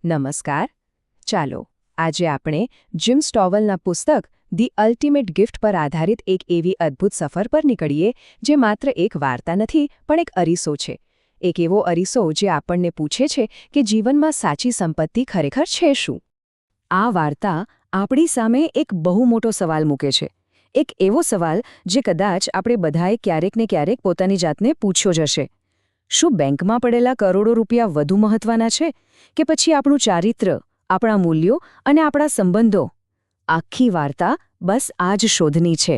નમસ્કાર. ચાલો આજે આપણે જીમ સ્ટોવલના પુસ્તક ધી અલ્ટિમેટ ગિફ્ટ પર આધારિત એક એવી અદ્ભુત સફર પર નીકળીએ જે માત્ર એક વાર્તા નથી પણ એક અરીસો છે. એક એવો અરીસો જે આપણને પૂછે છે કે જીવનમાં સાચી સંપત્તિ ખરેખર છે શું. આ વાર્તા આપણી સામે એક બહુ મોટો સવાલ મૂકે છે. એક એવો સવાલ જે કદાચ આપણે બધાએ ક્યારેક ને ક્યારેક પોતાની જાતને પૂછ્યો જ હશે. શું બેંકમાં પડેલા કરોડો રૂપિયા વધુ મહત્વના છે કે પછી આપણું ચારિત્ર, આપણા મૂલ્યો અને આપણા સંબંધો? આખી વાર્તા બસ આ જ શોધની છે.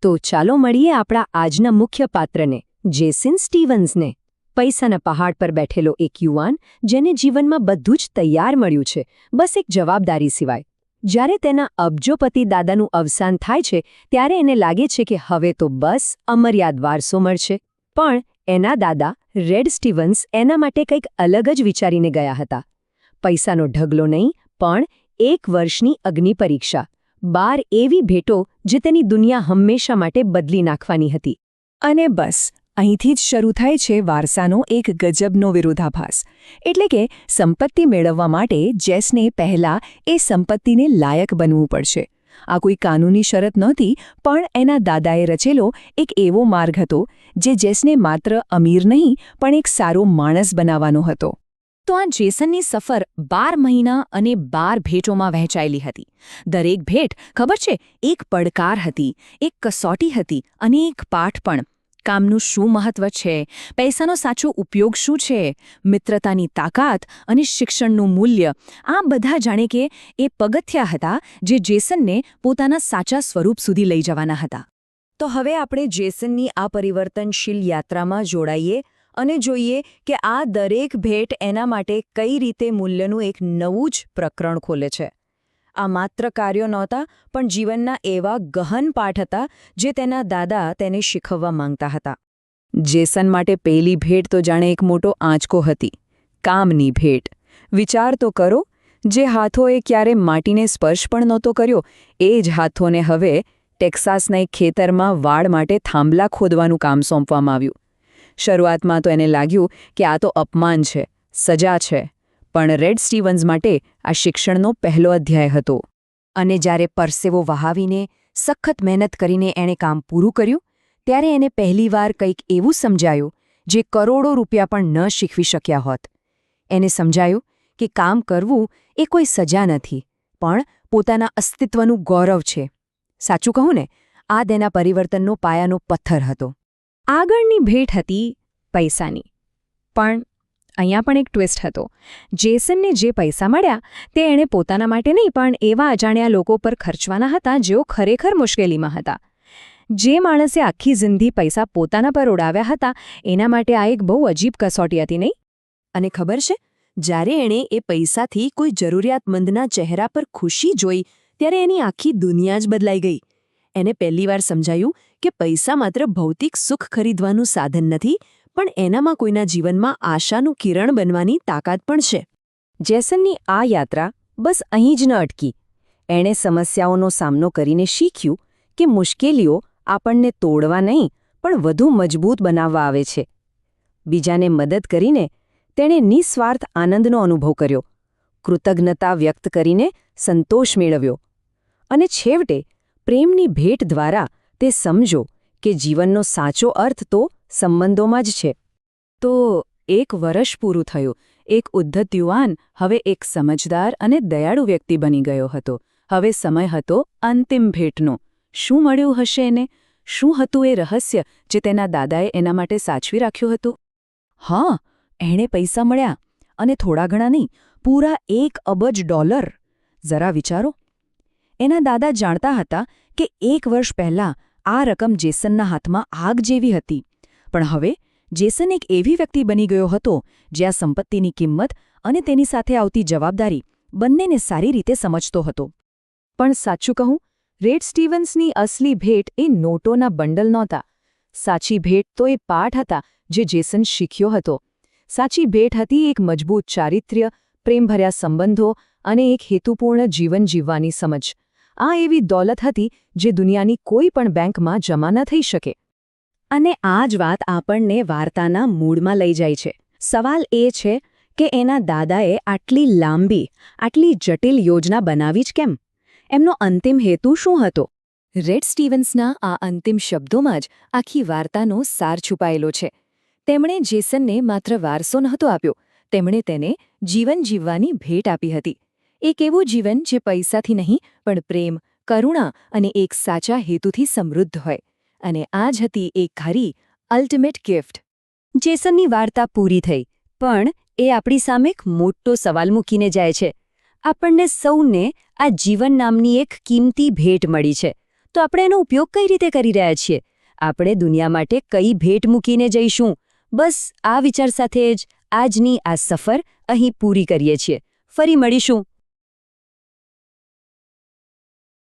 તો ચાલો મળીએ આપણા આજના મુખ્ય પાત્રને, જેસન સ્ટીવન્સને. પૈસાના પહાડ પર બેઠેલો એક યુવાન જેને જીવનમાં બધું જ તૈયાર મળ્યું છે, બસ એક જવાબદારી સિવાય. જ્યારે તેના અબજોપતિ દાદાનું અવસાન થાય છે ત્યારે એને લાગે છે કે હવે તો બસ અમર્યાદ વારસો મળશે. પણ એના દાદા રેડ સ્ટીવન્સ એના માટે કંઈક અલગ જ વિચારીને ગયા હતા. પૈસાનો ઢગલો નહીં, પણ 1 વર્ષની અગ્નિ પરીક્ષા, 12 એવી ભેટો જે તેની દુનિયા હંમેશા માટે બદલી નાખવાની હતી. અને બસ અહીંથી જ શરૂ થાય છે વારસાનો એક ગજબનો વિરોધાભાસ. એટલે કે સંપત્તિ મેળવવા માટે જેસને પહેલાં એ સંપત્તિને લાયક બનવું પડશે. આ કોઈ કાનૂની શરત નહોતી, પણ એના દાદાએ રચેલો એક એવો માર્ગ હતો જે જેસને માત્ર અમીર નહીં પણ એક સારો માણસ બનાવવાનો હતો. તો આ જેસનની સફર 12 મહિના અને 12 ભેટોમાં વહેંચાયેલી હતી. દરેક ભેટ, ખબર છે, એક પડકાર હતી, એક કસોટી હતી અને એક પાઠ પણ. કામનું શું મહત્વ છે, પૈસાનો સાચો ઉપયોગ શું છે, મિત્રતાની તાકાત અને શિક્ષણનું મૂલ્ય, આ બધા જાણે કે એ પગથિયા હતા જે જેસનને પોતાના સાચા સ્વરૂપ સુધી લઈ જવાના હતા. તો હવે આપણે જેસનની આ પરિવર્તનશીલ યાત્રામાં જોડાઈએ અને જોઈએ કે આ દરેક ભેટ એના માટે કઈ રીતે મૂલ્યનું એક નવું જ પ્રકરણ ખોલે છે. આ માત્ર કાર્યો નહોતા, પણ જીવનના એવા ગહન પાઠ હતા જે તેના દાદા તેને શીખવવા માંગતા હતા. જેસન માટે પહેલી ભેટ તો જાણે એક મોટો આંચકો હતી, કામની ભેટ. વિચાર તો કરો, જે હાથોએ ક્યારે માટીને સ્પર્શ પણ નહોતો કર્યો, એ જ હાથોને હવે ટેક્સાસના એક ખેતરમાં વાડ માટે થાંભલા ખોદવાનું કામ સોંપવામાં આવ્યું. શરૂઆતમાં તો એને લાગ્યું કે આ તો અપમાન છે, સજા છે. પણ રેડ સ્ટીવન્સ માટે આ શિક્ષણનો પહેલો અધ્યાય હતો. અને જ્યારે પરસેવો વહાવીને, સખત મહેનત કરીને એણે કામ પૂરું કર્યું, ત્યારે એને પહેલીવાર કંઈક એવું સમજાયું જે કરોડો રૂપિયા પણ ન શીખવી શક્યા હોત. એને સમજાયું કે કામ કરવું એ કોઈ સજા નથી, પણ પોતાના અસ્તિત્વનું ગૌરવ છે. સાચું કહું ને, આ તેના પરિવર્તનનો પાયાનો પથ્થર હતો. આગળની ભેટ હતી પૈસાની. પણ અહીંયા પણ એક ટ્વિસ્ટ હતો. જેસનને જે પૈસા મળ્યા તે એણે પોતાના માટે નહીં, પણ એવા અજાણ્યા લોકો પર ખર્ચવાના હતા જેઓ ખરેખર મુશ્કેલીમાં હતા. જે માણસે આખી જિંદગી પૈસા પોતાના પર ઉડાવ્યા હતા, એના માટે આ એક બહુ અજીબ કસોટી હતી, નહીં? અને ખબર છે, જ્યારે એણે એ પૈસાથી કોઈ જરૂરિયાતમંદના ચહેરા પર ખુશી જોઈ ત્યારે એની આખી દુનિયા જ બદલાઈ ગઈ. એને પહેલીવાર સમજાયું કે પૈસા માત્ર ભૌતિક સુખ ખરીદવાનું સાધન નથી, પણ એનામાં કોઈના જીવનમાં આશાનું કિરણ બનવાની તાકાત પણ છે. જેસનની આ યાત્રા બસ અહીં જ ન અટકી. એણે સમસ્યાઓનો સામનો કરીને શીખ્યું કે મુશ્કેલીઓ આપણને તોડવા નહીં પણ વધુ મજબૂત બનાવવા આવે છે. બીજાને મદદ કરીને તેણે નિસ્વાર્થ આનંદનો અનુભવ કર્યો, કૃતજ્ઞતા વ્યક્ત કરીને સંતોષ મેળવ્યો. અને છેવટે પ્રેમની ભેટ દ્વારા તે સમજો કે જીવનનો સાચો અર્થ તો સંબંધોમાં જ છે. તો 1 વર્ષ પૂરું થયું. એક ઉદ્ધત યુવાન હવે એક સમજદાર અને દયાળુ વ્યક્તિ બની ગયો હતો. હવે સમય હતો અંતિમ ભેટનો. શું મળ્યું હશે એને? શું હતું એ રહસ્ય જે તેના દાદાએ એના માટે સાચવી રાખ્યું હતું? હા, એણે પૈસા મળ્યા, અને થોડા ઘણા નહીં, પૂરા $1 અબજ. જરા વિચારો. એના દાદા જાણતા હતા કે 1 વર્ષ પહેલાં આ રકમ જેસનના હાથમાં આગ જેવી હતી. પણ હવે જેસન એક એવી વ્યક્તિ બની ગયો હતો જે આ સંપત્તિની કિંમત અને તેની સાથે આવતી જવાબદારી બંનેને સારી રીતે સમજતો હતો. પણ સાચું કહું, રેડ સ્ટીવન્સની અસલી ભેટ એ નોટોના બંડલ નહોતા. સાચી ભેટ તો એ પાઠ હતા જે જેસન શીખ્યો હતો. સાચી ભેટ હતી એક મજબૂત ચારિત્ર્ય, પ્રેમભર્યા સંબંધો અને એક હેતુપૂર્ણ જીવન જીવવાની સમજ. આ એવી દોલત હતી જે દુનિયાની કોઈ પણ બેંકમાં જમા ન થઈ શકે. અને આ જ વાત આપણને વાર્તાના મૂળમાં લઈ જાય છે. સવાલ એ છે કે એના દાદાએ આટલી લાંબી, આટલી જટિલ યોજના બનાવી જ કેમ? એમનો અંતિમ હેતુ શું હતો? રેડ સ્ટીવન્સના આ અંતિમ શબ્દોમાં જ આખી વાર્તાનો સાર છુપાયેલો છે. તેમણે જેસનને માત્ર વારસો નહોતો આપ્યો, તેમણે તેને જીવન જીવવાની ભેટ આપી હતી. એક એવું જીવન જે પૈસાથી નહીં પણ પ્રેમ, કરુણા અને એક સાચા હેતુથી સમૃદ્ધ હોય. અને આ જ હતી એક ખરી અલ્ટિમેટ ગિફ્ટ. જેસનની વાર્તા પૂરી થઈ, પણ એ આપણી સામે એક મોટો સવાલ મૂકીને જાય છે. આપણને સૌને આ જીવન નામની એક કિંમતી ભેટ મળી છે, તો આપણે એનો ઉપયોગ કઈ રીતે કરી રહ્યા છીએ? આપણે દુનિયા માટે કઈ ભેટ મૂકીને જઈશું? બસ આ વિચાર સાથે જ આજની આ સફર અહીં પૂરી કરીએ છીએ. ફરી મળીશું.